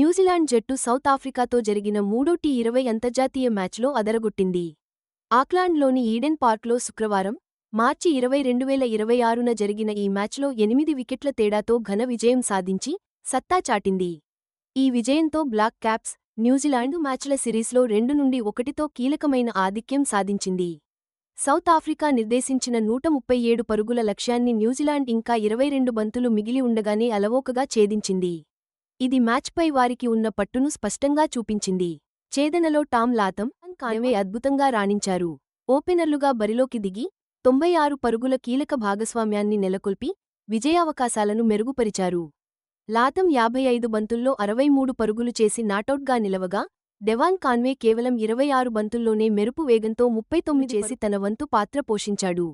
New Zealand జట్టు south ఆఫ్రికాతో జరిగిన మూడో టీ20 అంతర్జాతీయ మ్యాచ్లో అదరగొట్టింది. ఆక్లాండ్లోని ఈడెన్ పార్క్లో శుక్రవారం, మార్చి 20, 2026న జరిగిన ఈ మ్యాచ్లో 8 వికెట్ల తేడాతో ఘన విజయం సాధించి సత్తా చాటింది. ఈ విజయంతో బ్లాక్ క్యాప్స్ న్యూజిలాండ్ మ్యాచ్ల సిరీస్లో 2-1తో కీలకమైన ఆధిక్యం సాధించింది. సౌత్ ఆఫ్రికా నిర్దేశించిన 137 పరుగుల లక్ష్యాన్ని న్యూజిలాండ్ ఇంకా 22 బంతులు మిగిలి ఉండగానే అలవోకగా ఛేదించింది. ఇది మ్యాచ్పై వారికి ఉన్న పట్టును స్పష్టంగా చూపించింది. ఛేదనలో టామ్ లాథమ్, కాన్వే అద్భుతంగా రాణించారు. ఓపెనర్లుగా బరిలోకి దిగి 96 పరుగుల కీలక భాగస్వామ్యాన్ని నెలకొల్పి విజయావకాశాలను మెరుగుపరిచారు. లాథమ్ 55 బంతుల్లో 63 పరుగులు చేసి నాటౌట్గా నిలవగా, డెవాన్ కాన్వే కేవలం 26 బంతుల్లోనే మెరుపు వేగంతో 39 చేసి తన వంతు పాత్ర పోషించాడు.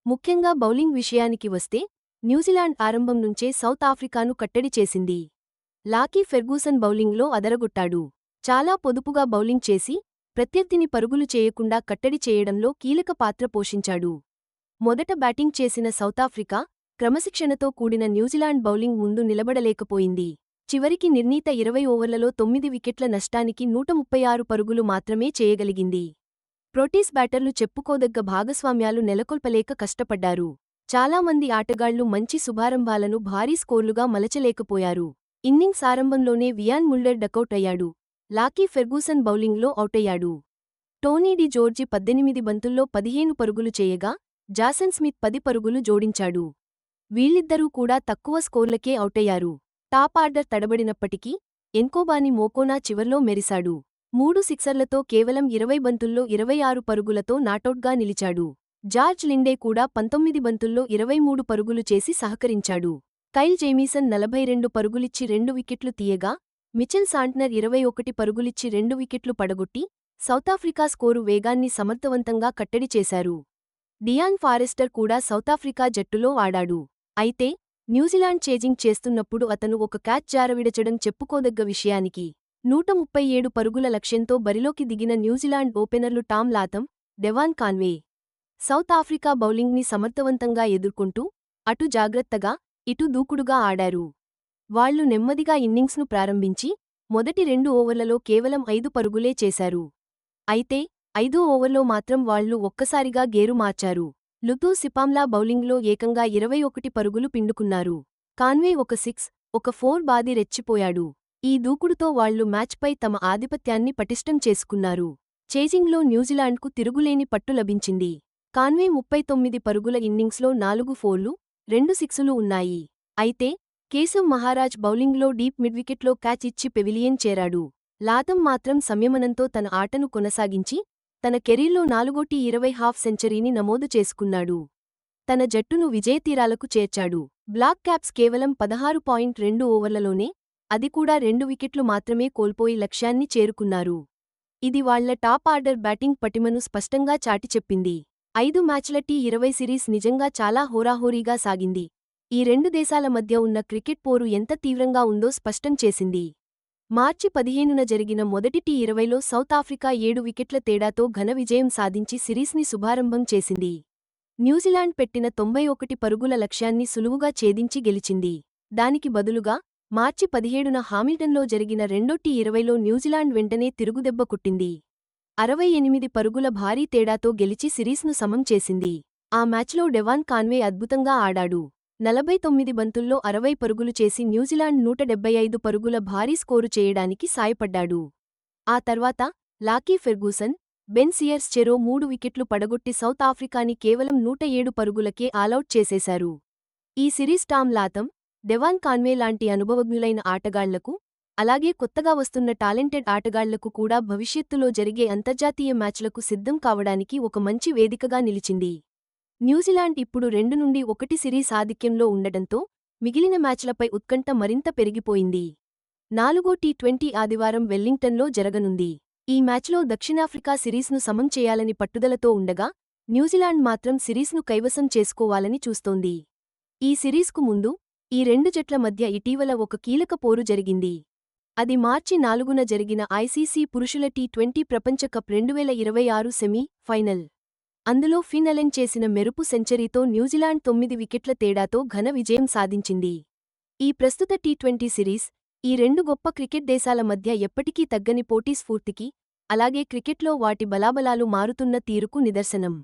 ముఖ్యంగా బౌలింగ్ విషయానికి వస్తే, న్యూజిలాండ్ ఆరంభం నుంచే సౌత్ ఆఫ్రికాను కట్టడి చేసింది. లాకీ ఫెర్గూసన్ బౌలింగ్లో అదరగొట్టాడు. చాలా పొదుపుగా బౌలింగ్ చేసి, ప్రత్యర్థిని పరుగులు చేయకుండా కట్టడి చేయడంలో కీలక పాత్ర పోషించాడు. మొదట బ్యాటింగ్ చేసిన సౌతాఫ్రికా, క్రమశిక్షణతో కూడిన న్యూజిలాండ్ బౌలింగ్ ముందు నిలబడలేకపోయింది. చివరికి నిర్ణీత 20 ఓవర్లలో 9 వికెట్ల నష్టానికి 136 పరుగులు మాత్రమే చేయగలిగింది. ప్రోటీస్ బ్యాటర్లు చెప్పుకోదగ్గ భాగస్వామ్యాలు నెలకొల్పలేక కష్టపడ్డారు. చాలామంది ఆటగాళ్లు మంచి శుభారంభాలను భారీ స్కోర్లుగా మలచలేకపోయారు. ఇన్నింగ్స్ ఆరంభంలోనే వియాన్ ముల్డర్ డకౌట్ అయ్యాడు. లాకీ ఫెర్గూసన్ బౌలింగ్లో ఔటయ్యాడు. టోనీ డి జోర్జి 18 బంతుల్లో 15 పరుగులు చేయగా, జాసన్ స్మిత్ 10 పరుగులు జోడించాడు. వీళ్ళిద్దరూ కూడా తక్కువ స్కోర్లకే ఔటయ్యారు. టాప్ ఆర్డర్ తడబడినప్పటికీ, ఎన్కోబాని మోకోనా చివర్లో మెరిశాడు. 3 సిక్సర్లతో కేవలం 20 బంతుల్లో 26 పరుగులతో నాటౌట్గా నిలిచాడు. జార్జ్ లిండే కూడా 19 బంతుల్లో 23 పరుగులు చేసి సహకరించాడు. కైల్ జేమీసన్ 42 పరుగులిచ్చి 2 వికెట్లు తీయగా, మిచెల్ శాంట్నర్ 21 పరుగులిచ్చి 2 వికెట్లు పడగొట్టి, సౌతాఫ్రికా స్కోరు వేగాన్ని సమర్థవంతంగా కట్టడి చేశారు. డియాన్ ఫారెస్టర్ కూడా సౌతాఫ్రికా జట్టులో ఆడాడు. అయితే, న్యూజిలాండ్ చేజింగ్ చేస్తున్నప్పుడు అతను ఒక క్యాచ్ జారవిడచడం చెప్పుకోదగ్గ విషయానికి. 137 పరుగుల లక్ష్యంతో బరిలోకి దిగిన న్యూజిలాండ్ ఓపెనర్లు Tom Latham, Devon Conway, South Africa బౌలింగ్ని సమర్థవంతంగా ఎదుర్కొంటూ, అటు జాగ్రత్తగా, ఇటు దూకుడుగా ఆడారు. వాళ్లు నెమ్మదిగా ఇన్నింగ్స్ను ప్రారంభించి, మొదటి 2 ఓవర్లలో కేవలం 5 పరుగులే చేశారు. అయితే, 5వ ఓవర్లో మాత్రం వాళ్లు ఒక్కసారిగా గేరు మార్చారు. లుతూ సిపామ్లా బౌలింగ్లో ఏకంగా 21 పరుగులు పిండుకున్నారు. కాన్వే ఒక 6, ఒక 4 బాది రెచ్చిపోయాడు. ఈ దూకుడుతో వాళ్లు మ్యాచ్పై తమ ఆధిపత్యాన్ని పటిష్టం చేసుకున్నారు. చేజింగ్లో న్యూజిలాండ్కు తిరుగులేని పట్టు లభించింది. కాన్వే 39 పరుగుల ఇన్నింగ్స్లో 4 ఫోర్లు, 2 సిక్సులు ఉన్నాయి. అయితే, కేశవ్ మహారాజ్ బౌలింగ్లో డీప్ మిడ్వికెట్లో క్యాచ్ ఇచ్చి పెవిలియన్ చేరాడు. లాథమ్ మాత్రం సంయమనంతో తన ఆటను కొనసాగించి, తన కెరీర్లో 4వ టీ20 హాఫ్ సెంచరీని నమోదు చేసుకున్నాడు. తన జట్టును విజయతీరాలకు చేర్చాడు. బ్లాక్ క్యాప్స్ కేవలం 16.2 ఓవర్లలోనే, అది కూడా 2 వికెట్లు మాత్రమే కోల్పోయి లక్ష్యాన్ని చేరుకున్నారు. ఇది వాళ్ల టాప్ ఆర్డర్ బ్యాటింగ్ పటిమను స్పష్టంగా చాటి చెప్పింది. 5 మ్యాచ్ల టీ20 సిరీస్ నిజంగా చాలా హోరాహోరీగా సాగింది. ఈ రెండు దేశాల మధ్య ఉన్న క్రికెట్ పోరు ఎంత తీవ్రంగా ఉందో స్పష్టం చేసింది. మార్చి 15న జరిగిన మొదటి టీ20లో సౌత్ ఆఫ్రికా 7 వికెట్ల తేడాతో ఘన విజయం సాధించి సిరీస్ని శుభారంభం చేసింది. న్యూజిలాండ్ పెట్టిన 91 పరుగుల లక్ష్యాన్ని సులువుగా ఛేదించి గెలిచింది. దానికి బదులుగా, మార్చి 17న హామిల్టన్లో జరిగిన రెండో టీ20లో న్యూజిలాండ్ వెంటనే తిరుగుదెబ్బ కొట్టింది. 68 పరుగుల భారీ తేడాతో గెలిచి సిరీస్ను సమం చేసింది. ఆ మ్యాచ్లో డెవాన్ కాన్వే అద్భుతంగా ఆడాడు. 49 బంతుల్లో 60 పరుగులు చేసి న్యూజిలాండ్ 175 పరుగుల భారీ స్కోరు చేయడానికి సాయపడ్డాడు. ఆ తర్వాత, లాకీ ఫెర్గూసన్, బెన్ సియర్స్ చెరో 3 వికెట్లు పడగొట్టి సౌత్ ఆఫ్రికాని కేవలం 107 పరుగులకే ఆలౌట్ చేసేశారు. ఈ series Tom Latham, Devon Conway లాంటి అనుభవజ్ఞులైన ఆటగాళ్లకు, అలాగే కొత్తగా వస్తున్న టాలెంటెడ్ ఆటగాళ్లకు కూడా భవిష్యత్తులో జరిగే అంతర్జాతీయ మ్యాచ్లకు సిద్ధం కావడానికి ఒక మంచి వేదికగా నిలిచింది. న్యూజిలాండ్ ఇప్పుడు 2-1 సిరీస్ ఆధిక్యంలో ఉండటంతో, మిగిలిన మ్యాచ్లపై ఉత్కంఠ మరింత పెరిగిపోయింది. 4వ టీ20 ఆదివారం వెల్లింగ్టన్లో జరగనుంది. ఈ మ్యాచ్లో దక్షిణాఫ్రికా సిరీస్ను సమం చేయాలని పట్టుదలతో ఉండగా, న్యూజిలాండ్ మాత్రం సిరీస్ను కైవసం చేసుకోవాలని చూస్తోంది. ఈ సిరీస్కు ముందు, ఈ రెండు జట్ల మధ్య ఇటీవల ఒక కీలక పోరు జరిగింది. అది మార్చి 4న జరిగిన ఐసీసీ పురుషుల టీ20 ప్రపంచ కప్ 2026 సెమీ ఫైనల్. అందులో ఫిన్ అలెన్ చేసిన మెరుపు సెంచరీతో న్యూజిలాండ్ 9 వికెట్ల తేడాతో ఘన విజయం సాధించింది. ఈ ప్రస్తుత టీ20 సిరీస్, ఈ రెండు గొప్ప క్రికెట్ దేశాల మధ్య ఎప్పటికీ తగ్గని పోటీ స్ఫూర్తికి, అలాగే క్రికెట్లో వాటి బలాబలాలు మారుతున్న తీరుకు నిదర్శనం.